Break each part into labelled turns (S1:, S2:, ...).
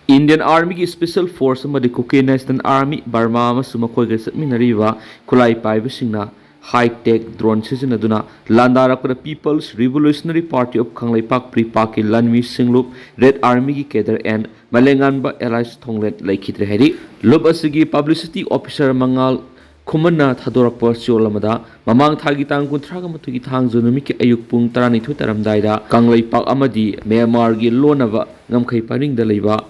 S1: Indian Army की Special Force amadi Kuki National Army Burma amasung makoiga satminariba khulai paibasingna high-tech drone sizinaduna landarakpada People's Revolutionary Party of Kapnabada PREPAK ki Laanmee singlup Red Army ki cadre and malenganba allies thonglet leikhidre hari lup asigi publicity officer mangal Kumana Thadorakpa Cholamada, Mamang Tagitang Kuntragamato Tang Zunumiki Ayuk Pung Tarani Tutaram Daida, Kanglai Pak Amadi, Meamargi Lonava, Namkai Paring the Leva,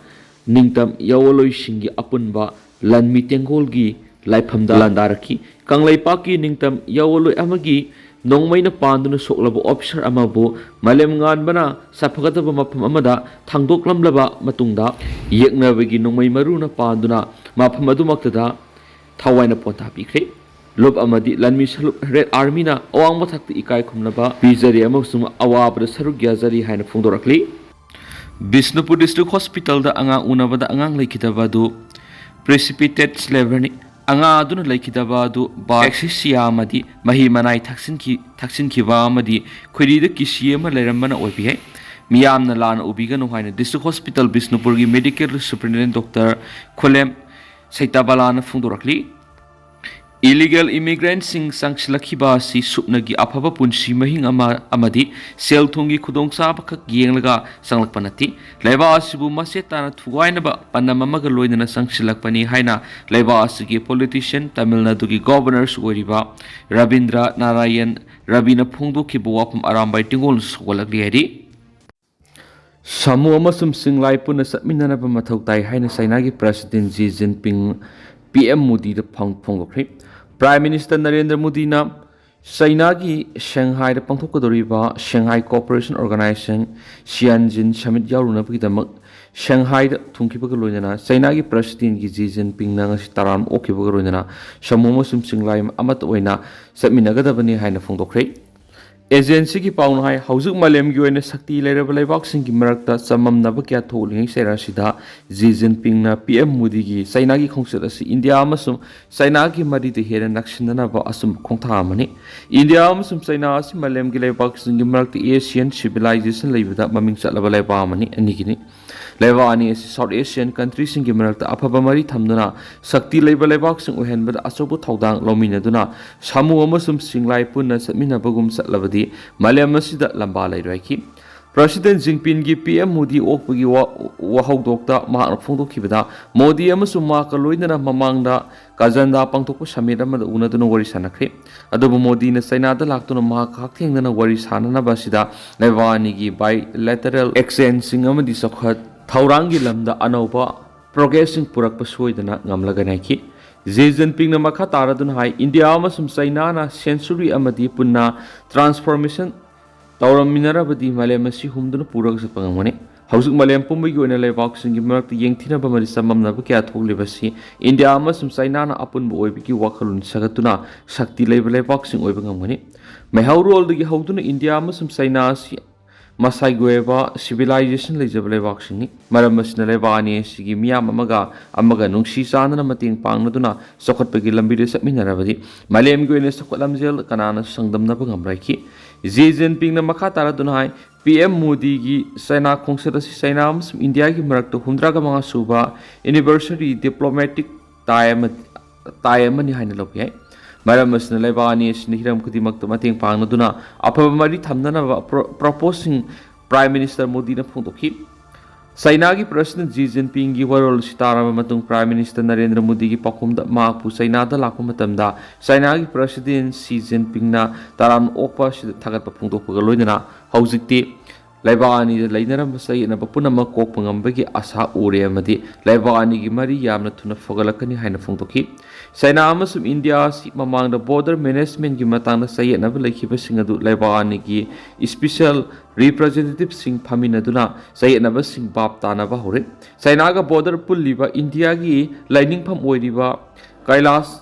S1: Ningtam Yawolo Shingi Apunba, Laanmee Tengolgi, Lapham da Landaraki, Kanglai Paki Ningtam Yawolo Amagi, Nongmaina Panduna Soklabo Officer Amabu, Malem Bana, Sapagata Mapam Amada, Tangdok Lamlaba, Matunda, Yeknavigi Nongmai Maruna Panduna, Mapamadumaktada, Tawaina Ponta Pikre, Lob Amadi, Laanmee Salup Red Army na Awang Matak Ikai Kumnaba, Bizari Amusum Awab the Sarugazari Hina Fundorakli. Bisnupur District Hospital da Anga Unavada Angang Laikidavadu, Precipitate Slavery, Anga Duna Laikidavadu, Baxisia Madi, Mahimanai Taksin Kiva Madi, Quidi the Kishima Leramana Opihe, Miam Nalan Ubigano Hina, District Hospital Bisnupurgi Medical Superintendent Dr. Kolem Saitabalana Fundorakli. Illegal immigrants sing Sangslakiba si Supnagi Apapa Punsi Mahing Amadi, Sel Tungi Kudong Sabaka Gianglaga Sanglakpanati, Leva Sibu Masetana Tuwainaba, Panamamagaloina Sangslakpani Haina, Leva Sigi politician, Tamil Nadugi governors Wariba, Rabindra Narayan, Rabina Pundu Kibuapum Arambai Tingols Walagliadi. Samu amasum singlai puna satminana ba mathau tai haina Sainagi President Xi Jinping PM Modi da phongokre Prime Minister Narendra Modi na Sainagi Shanghai da pangthokadoriba Shanghai Cooperation Organization Xianjin Summit yauruna bidamak Shanghai da thungkibaga loinana Sainagi President Xi Jinping na ngasi taram okibaga loinana samu amasum singlai amat oina satminagadabani haina phongokre Agency ki pauna hai hauzuk malem gi oina sakti leraba laibak sing ki marakta samam naba kya tholing sera sida Xi Jinping na PM Modi gi China gi khongsat asi India amasum China gi mari de hera nakshindana ba asum khongtha amani India amasum China asi malem gi laibak sing gi marakta Asian civilization laibada maming chatlaba laiba amani anigini laiba ani asi South Asian countries sing gi marakta afaba mari thamduna sakti laiba laibak sing ohenbada asobu thaudang lomina duna samu amasum singlai punna satmina bagum chatlaba Malayam Masida Lamba Lairaki. President Jinping gi PM Modi Okpagi Wahau Dokta Mahak Fondo Kibada, Modi Amasuma Kaloidana Mamangda, Kazanda Pangtoko Samira Unaduna Warisanakre, Adobo Modi na Sainada Laktuna Mahak Haking na Warisana Basida, Levani gi bilateral exchange Singamadi Sokhat, Taurangi Lamda Anoba, progressing Purak Paswoidana Ngamlaganaki. Xi Jinping na makataradun hai India amasum China na century amadi punna transformation tawraminara badi Malayam asi humduna purak sa pangamane hausuk Malayam pumagi oina laibak singi marakta yengthina ba mari samamna ba kya thoglibasi India amasum China na apun bo oibiki wakalun sagatuna sakti laibak sing oiba ngamane mahaurol dagi hauduna India amasum China asi Masai Gueva civilization lejabale vaksini maramasna lebani sigi miyam amaga nungsi sana mating pangnaduna sokhatpagi lambi de sapminarabadi malem goine sokhalamjel kanana sangdamna bangamraiki Xi Jinping na makataradun hai PM Modi gi China khongsada si China amasum India gi marakta hundraga manga suba anniversary diplomatic tie ni haina lopi Maramasna Lebani Snihiram Kudimak Mating Panaduna, Apamari Tamnana proposing Prime Minister Modi na Puntoki. Sainagi President Xi Jinping gi warol sitara matung Prime Minister Narendra Modi gi pakum da mapu Sainada lakumatamda Sainagi President Xi Jinping na taram okpa thagat papuntok pagaloidana hauzikti Laibani Lainaram Masai na Papunama Kok Pangambagi Asa Ure Amadi Laibani gi Mari Yamna Tuna Fogalakani Haina Funtoki China amasum India si mamang the border management gi matang na sayet na belaki basing adu Laibani gi special representative sing phamina duna sayet na basing bap ta na ba hore China ga border pulliba India gi lining pham oiriba Kailas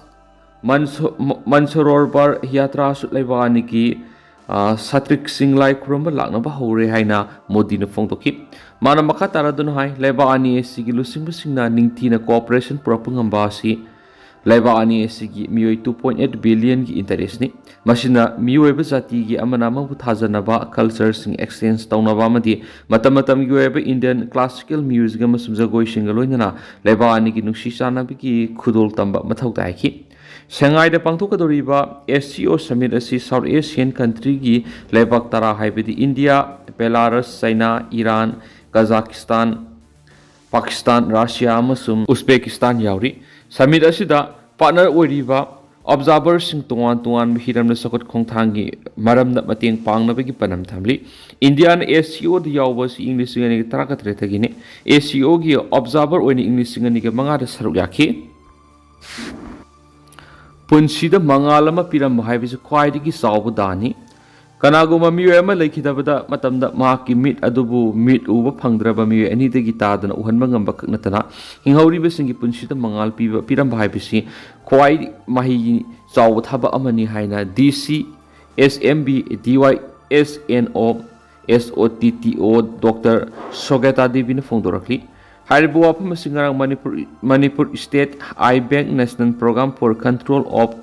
S1: Mansoror bar yatra su Laibani gi Satrik Singh Lai Kuramba Lakna Bahore Haina Modi na Fongtoki. Mana Makataradun Hai, Lebani Sigilu Simbusing na Ningtina Cooperation Propangambasi. Laiba ani asigi mioi 2.8 billion gi interest ni masina mioi ba jati gi amana mabu thajanaba culture sing exchange taunaba amadi matam matam gi weba Indian classical music amasum jagoi sing loinana laiba ani gi nungsi chana bi gi khudol tamba mathau tai ki Shanghai da pangthokadoriba SCO summit asi South Asian country gi laibak tara haibidi India, Belarus, China, Iran, Kazakhstan, Pakistan, Russia amasum Uzbekistan yauri summit asida partner oiriba observers sing tuan hiram na sakot khongthangi maram na mateng pangna bagi panam thamli Indian SCO di yawbas English ngani tarakatre thagine SCO gi observer oini English ngani ke manga da saruk yakhi Punsida mangalama piram haibis khwaidigi saubu dani Kanaguma miwe ama leikhidabada matamda mahaki meet adubu meet uba phangdraba miwe anidagi tadana uhanba ngamba kaknatana hinghauriba singi punsida mangal piba piram haibisi khwai mahi chawba thaba amani haina DC SMB DY SNO SOTTO Dr. Sogeta Devi na phongdorakli Haribu wapham singarang Manipur State Eye Bank National Program for Control of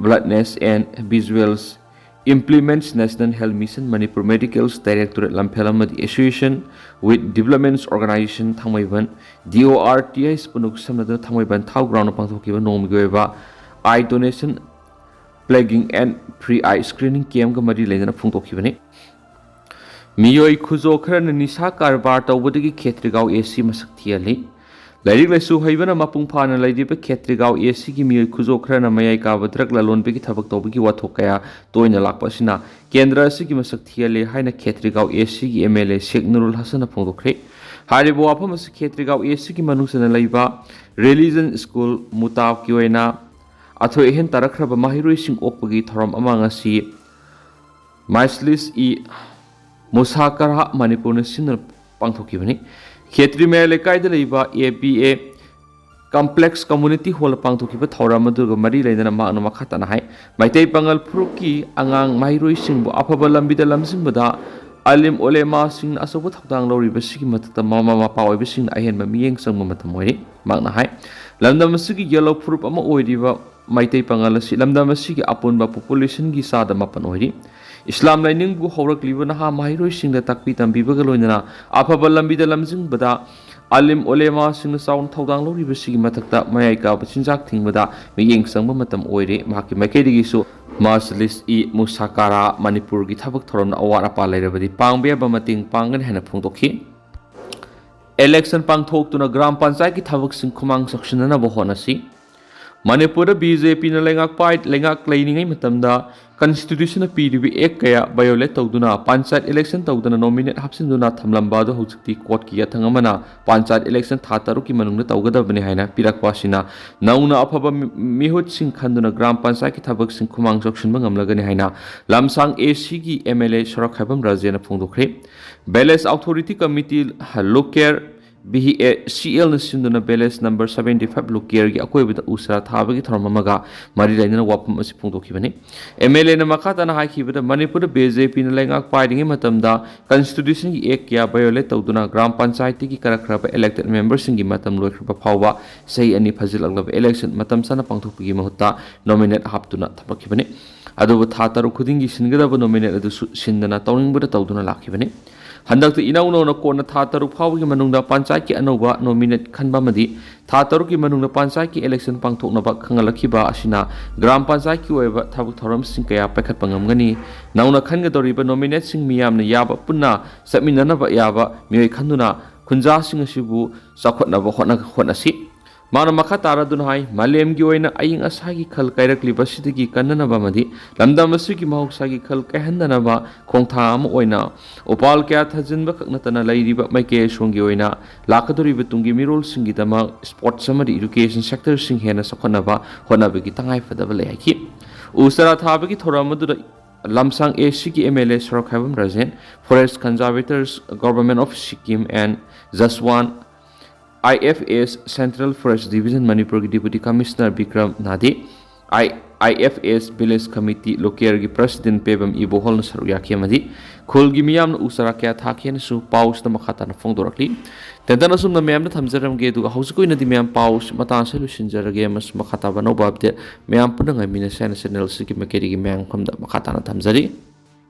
S1: Bloodness and Visuals implements National Health Mission Manipur Medical's Directorate Lamphelamadi Association with Development Organization Thangmaiban DORTIS Punuk Samada Thangmaiban Thau Ground Pangthokiba Nomgoeva Eye Donation Plaguing and Pre-Eye Screening Camp Gamadi Lena Pungtokibane Miyoi Kuzo Kran Nisa Karbar Tawadi Ketrigao AC Masaktiali Lairik Lesu Havana Mapung Pana Lady Ketrigao AC Miyoi Kuzo Kran Mayaka Vatrak Lalon Biki Tabaktobi Watokaya Toina Lakpasina Kendra Siki Masaktiali Haina Ketrigao AC MLA Sheikh Nurul Hassan Pongokre Haribo Apamas Ketrigao AC Manusana Laiba Religion School Mutav Kioena Atho Ehen Tarakraba Mahiru Sing Opagi Thoram Amangasi Maislis E Musakara Manipur National Pangthokibani Khetri Mele Kaida Liba APA Complex Community Hall Pangthokiba Thoramaduga Mari Lena Magna Makatana Hai Maite Pangal Pruki Angang Mairui Singbo Apaba Lambida Lamsimbada Alim Olema Sing Asobo Thang Lori Basiki Matata Mama Power Bising Ahen Mamiyang Sangmatamori Magna Hai Lambda Masiki Yellow Prup Ama Oidiva Maite Pangalasi Lambda Masiki Apunba Population Gisada Mapan Oidi Islam Lining Bu Horak Livanaha Mahiro Sing the Takpi Tambibagalona, Apaba Lambida Lamzing Bada, Alim Olema Sing the Sound Todang Lori Basi Matata, Mayaka, Sinjak Ting Bada, Miying Sangmatam Oire, Maki Makedigisu, Marsalis E. Musakara, Manipur Gitabak Toron, Awarapa Lerabadi, Pangbia Bamating Pangan Hanapuntoki. Election Pang talk to the Grand Pansaki Tavak Sing Kumang Section and Abohonasi. Manipur BJP na lengak lining ay matamda constitution na PDB ek kaya violate tawduna panchayat election tawduna nominate hapsinduna thamlambado hojikti court ki athangamana panchayat election thataru ki manungna tawgadabani haina pirakpasina nauna afaba mihut sing khanduna gram panchayat ki thabak sing khumang section bangamlagani haina lamsang AC ki MLA Sorak Khabam Rajena phongdokre Balance Authority Committee loker BCL Nasinduna Balance number 75 Lukier Akoi with Usa Tabaki Thamamaga, Marilena Wapam Sipungokibani. MLA Namakata Haki with the Manipur BJP in Langak fighting him Matamda, Constitution Ekia Violet Toduna, Grand Pansai Karakrapa elected members in Gimatam Lokapa Pawa, say any puzzle of election, Matam Sana Pangtuki Mahuta, nominate Haptuna Tabakibani. Ado Tataru Kudingi Singaba nominated the Sindana Towing with the Toduna Lakibani. Handak the Inauno Kona Tataru Pawgi Manunda Pansaki Anova nominate Kanbamadi, Tataruki Manunda Pansaki election Pangtonaba Kangalakiba Ashina, Gram Pansaki Weva Tabutorum Sinkaya Pekat Pangamani, Nauna Kangadoriba nominating Miam Yaba Puna, Saminanaba Yaba, Miri Kanduna, Kunza Singashibu, Sakotnava Honasi. Mana Makatara Dunhai, Malem Gioina, Aying Asagi Kal Kairakli Basitiki Kandanabamadi, Lambda Masuki Mahosagi Kal Kahandanaba, Kongtam Oina, Opal Kat Hazin Baknatana Lady but Make Shungioina, Lakadori Betungi Mirol Singitama, Sports Summary Education Sector Singhena Sokonaba, Honabiki Tangai for the Valaki. Usara Tabaki Toramadu Lamsang A Shiki MLA Sorakhabam Razen, Forest Conservators, Government of Sikkim and Zaswan. IFS Central Forest Division Manipur Deputy Commissioner Bikram Nadi, IFS Village Committee Local gi President Pebam Ibohol na saru yakhi amadi khol gi miyam na usara kya thakhen su paus na makhata na phongdorakli tedana sum na miyam na thamjaram ge du hausikoi na di miyam paus mata se lu sinjarage mas makhata bano babde miyam punang mina national security makeri gi miyam kham da makhata na thamjari